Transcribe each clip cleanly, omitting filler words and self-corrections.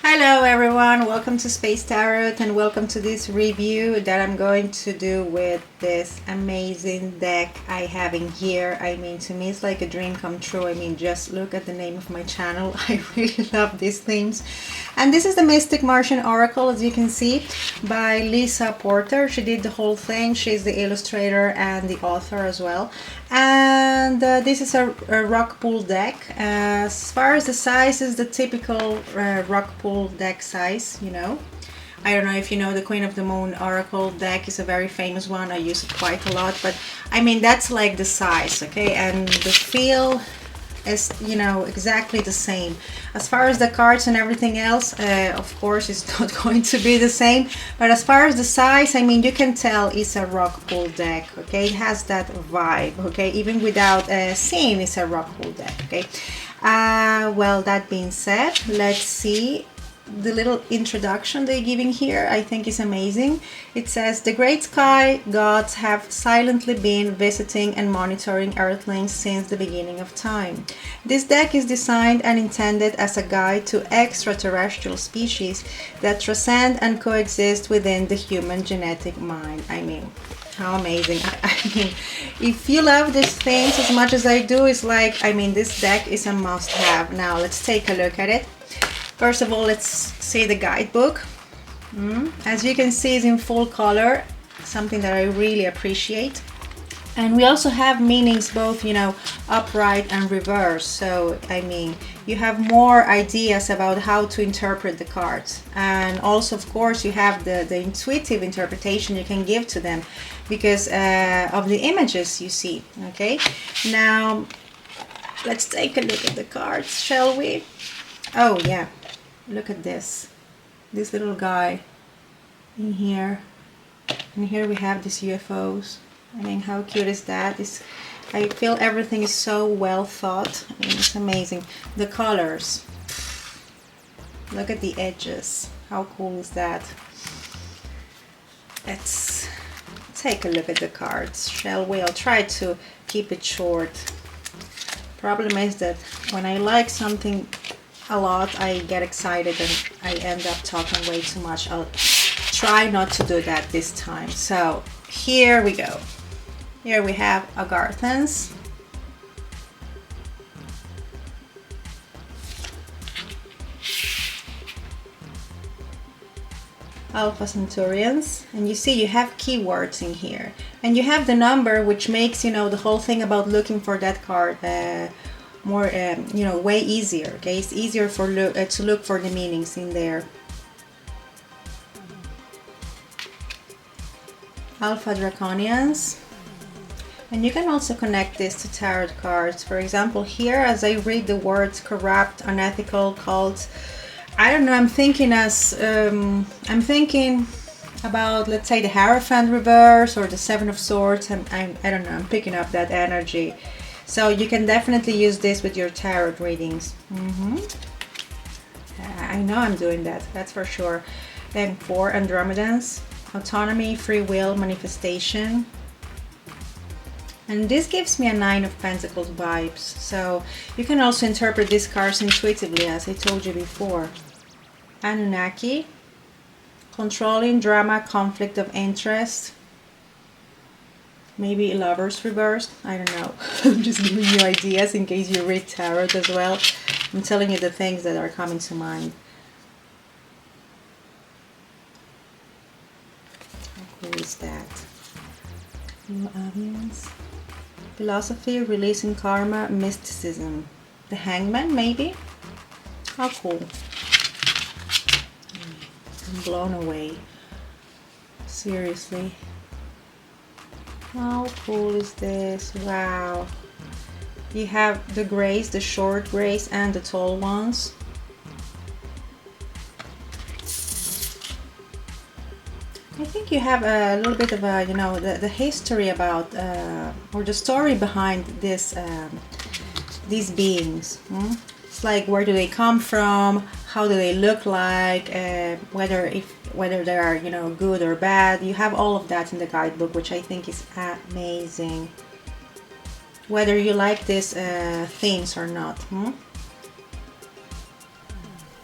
Hello everyone, welcome to Space Tarot and welcome to this review that I'm going to do with this amazing deck I have in here. I mean, to me it's like a dream come true. I mean, just look at the name of my channel. I really love these themes. And this is the Mystic Martian Oracle, as you can see, by Lisa Porter. She did the whole thing. She's the illustrator and the author as well. And this is a Rockpool deck. As far as the size is the typical Rockpool deck size, you know. I don't know if you know the Queen of the Moon Oracle deck is a very famous one. I use it quite a lot, but I mean that's like the size, okay? And the feel is, you know, exactly the same. As far as the cards and everything else, of course it's not going to be the same, but as far as the size, I mean, you can tell it's a Rockpool deck, okay? It has that vibe, okay? Even without seeing it's a Rockpool deck, okay? Well, that being said, let's see the little introduction they're giving here. I think is amazing. It says, the great sky gods have silently been visiting and monitoring Earthlings since the beginning of time. This deck is designed and intended as a guide to extraterrestrial species that transcend and coexist within the human genetic mind. I mean, how amazing. I mean, if you love these things as much as I do, it's like, I mean, this deck is a must-have. Now let's take a look at it. First of all, let's see the guidebook. As you can see, it's in full color, something that I really appreciate. And we also have meanings both, you know, upright and reverse. So, I mean, you have more ideas about how to interpret the cards. And also, of course, you have the intuitive interpretation you can give to them because of the images you see, okay? Now, let's take a look at the cards, shall we? Oh, yeah. Look at this little guy in here, and here we have these UFOs. I mean, how cute is that? I feel everything is so well thought. I mean, it's amazing. The colors, look at the edges, how cool is that? Let's take a look at the cards, shall we? I'll try to keep it short. Problem is that when I like something a lot, I get excited and I end up talking way too much. I'll try not to do that this time. So here we go. Here we have Agarthans, Alpha Centaurians, and you see you have keywords in here, and you have the number, which makes, you know, the whole thing about looking for that card more, you know, way easier. Okay, it's easier for to look for the meanings in there. Alpha Draconians, and you can also connect this to tarot cards. For example, here as I read the words corrupt, unethical, cult, I don't know, I'm thinking about, let's say, the Hierophant reverse or the Seven of Swords, and I don't know, I'm picking up that energy. So you can definitely use this with your tarot readings. I know I'm doing that, that's for sure. Then 4 Andromedans, autonomy, free will, manifestation. And this gives me a 9 of Pentacles vibes. So you can also interpret these cards intuitively, as I told you before. Anunnaki, controlling, drama, conflict of interest. Maybe lovers reversed, I don't know. I'm just giving you ideas in case you read tarot as well. I'm telling you the things that are coming to mind. How cool is that? New audience. Philosophy, releasing karma, mysticism. The Hangman, maybe? How cool. I'm blown away. Seriously. How cool is this? Wow. You have the grays, the short grays, and the tall ones. I think you have a little bit of a, you know, the history about, or the story behind this, these beings. It's like, where do they come from? How do they look like? Whether they are, you know, good or bad. You have all of that in the guidebook, which I think is amazing. Whether you like these themes or not.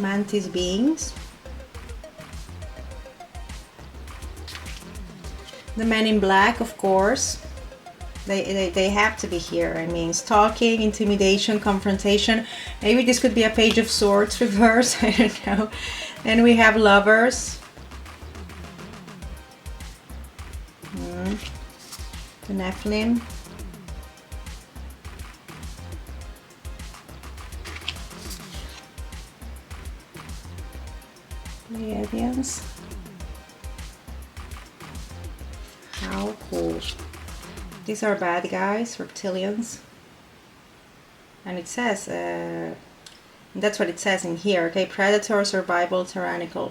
mantis beings. The men in black, of course. They have to be here. I mean, stalking, intimidation, confrontation. Maybe this could be a page of swords reverse. I don't know. Then we have lovers. The Nephilim. Pleiadians. How cool. These are bad guys, reptilians. And it says, that's what it says in here, okay? Predator, survival, tyrannical.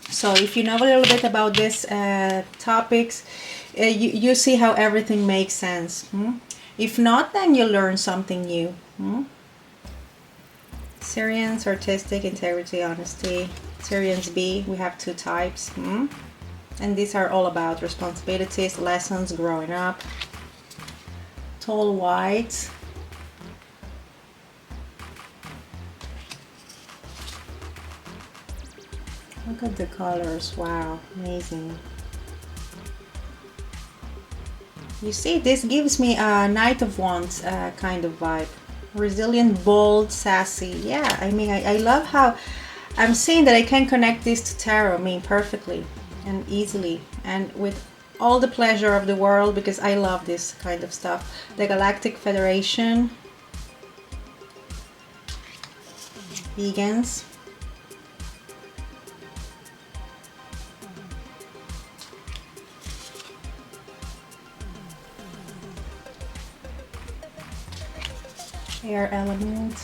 So if you know a little bit about these topics, you see how everything makes sense. If not, then you learn something new. Syrians, artistic, integrity, honesty. Syrians B, we have 2 types. And these are all about responsibilities, lessons, growing up. Tall whites. Look at the colors. Wow, amazing. You see, this gives me a Knight of Wands kind of vibe. Resilient, bold, sassy. Yeah, I mean, I love how I'm seeing that I can connect this to tarot, I mean, perfectly and easily and with all the pleasure of the world, because I love this kind of stuff. The Galactic Federation. Vegans. Air element.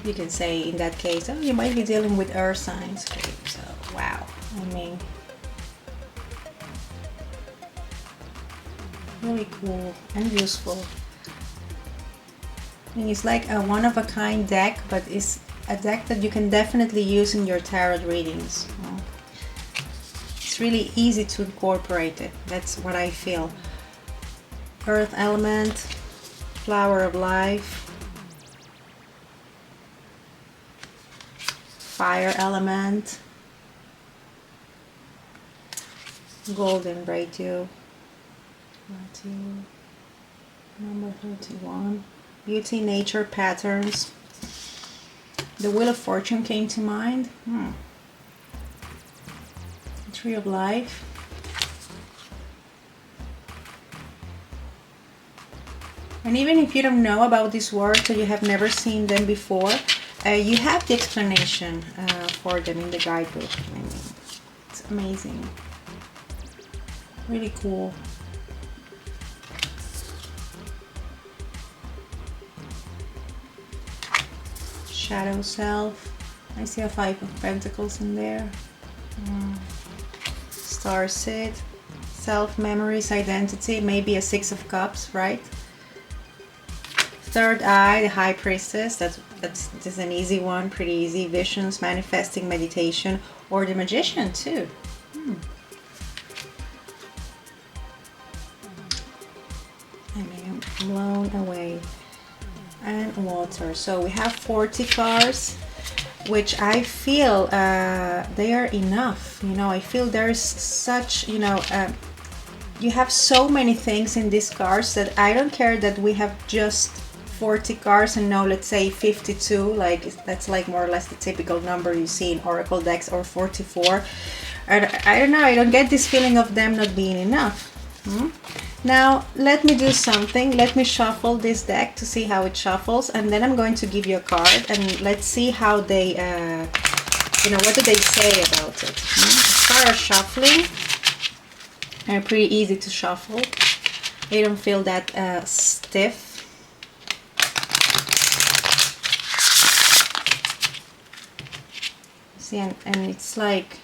You can say in that case, oh, you might be dealing with earth signs. Okay, so wow, I mean, really cool and useful. I mean, it's like a one-of-a-kind deck, but it's a deck that you can definitely use in your tarot readings. It's really easy to incorporate it. That's what I feel. Earth element, flower of life. Fire element, golden radio, number 31, beauty, nature, patterns. The Wheel of Fortune came to mind. Tree of life. And even if you don't know about these words or you have never seen them before, you have the explanation for them in the guidebook. I mean, it's amazing. Really cool. Shadow self. I see a 5 of Pentacles in there. Star seed. Self, memories, identity. Maybe a 6 of Cups, right? Third eye, the High Priestess. That's an easy one, pretty easy. Visions, manifesting, meditation, or the Magician too. I mean, I'm blown away. And water. So we have 40 cards, which I feel they are enough. You know, I feel there's such, you know, you have so many things in these cards that I don't care that we have just 40 cards and now let's say 52, like that's like more or less the typical number you see in oracle decks, or 44. I don't know, I don't get this feeling of them not being enough. Now let me do something. Let me shuffle this deck to see how it shuffles, and then I'm going to give you a card and let's see how they you know, what do they say about it. As far as shuffling, they're pretty easy to shuffle. They don't feel that stiff. See, and it's like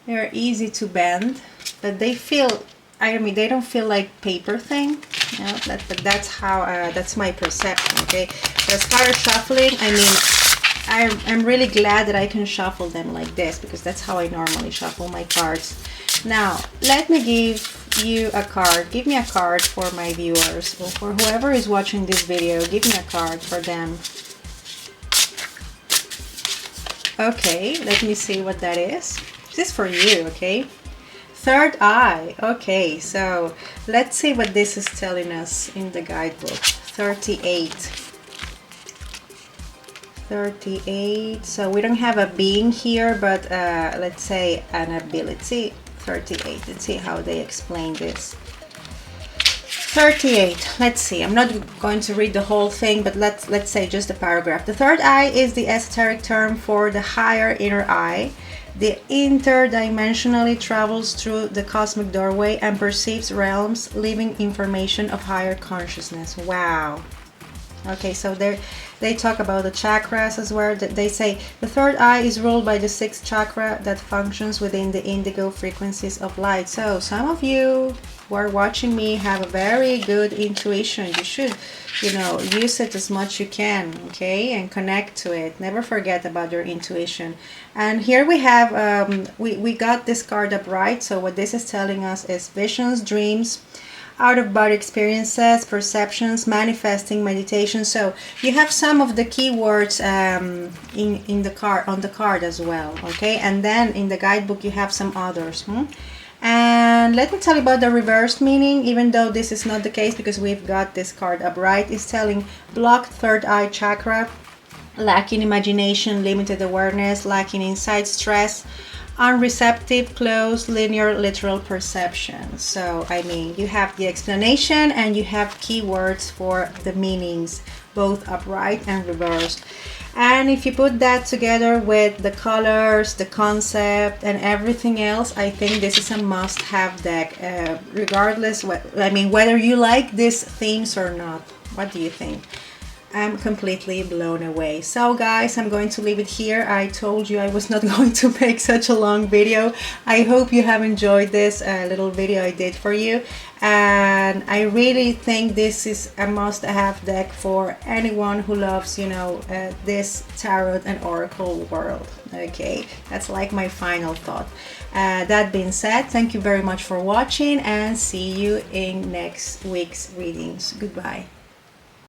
they're easy to bend, but they feel, I mean, they don't feel like paper thing. You know, that's how that's my perception. Okay, so as far as shuffling, I mean, I'm really glad that I can shuffle them like this, because that's how I normally shuffle my cards. Now let me give you a card. Give me a card for my viewers, or for whoever is watching this video. Give me a card for them. Okay, let me see what that is. This is for you, okay? Third eye. Okay, so let's see what this is telling us in the guidebook. 38. 38. So we don't have a being here, but let's say an ability. 38. Let's see how they explain this. 38. Let's see. I'm not going to read the whole thing, but let's say just a paragraph. The third eye is the esoteric term for the higher inner eye. The interdimensionally travels through the cosmic doorway and perceives realms, living information of higher consciousness. Wow. Okay, so they talk about the chakras as well. They say the third eye is ruled by the sixth chakra that functions within the indigo frequencies of light. So some of you who are watching me have a very good intuition. You should, use it as much you can, okay, and connect to it. Never forget about your intuition. And here we have, we got this card up right. So what this is telling us is visions, dreams, out-of-body experiences, perceptions, manifesting, meditation. So you have some of the keywords in the card, on the card as well, okay? And then in the guidebook you have some others. And let me tell you about the reversed meaning, even though this is not the case because we've got this card upright. It's telling blocked third eye chakra, lacking imagination, limited awareness, lacking insight, stress, unreceptive, closed, linear, literal perception. So I mean, you have the explanation and you have keywords for the meanings, both upright and reversed. And if you put that together with the colors, the concept, and everything else, I think this is a must-have deck, regardless whether you like these themes or not. What do you think? I'm completely blown away. So guys, I'm going to leave it here. I told you I was not going to make such a long video. I hope you have enjoyed this little video I did for you. And I really think this is a must-have deck for anyone who loves, this tarot and oracle world. Okay, that's like my final thought. That being said, thank you very much for watching and see you in next week's readings. Goodbye.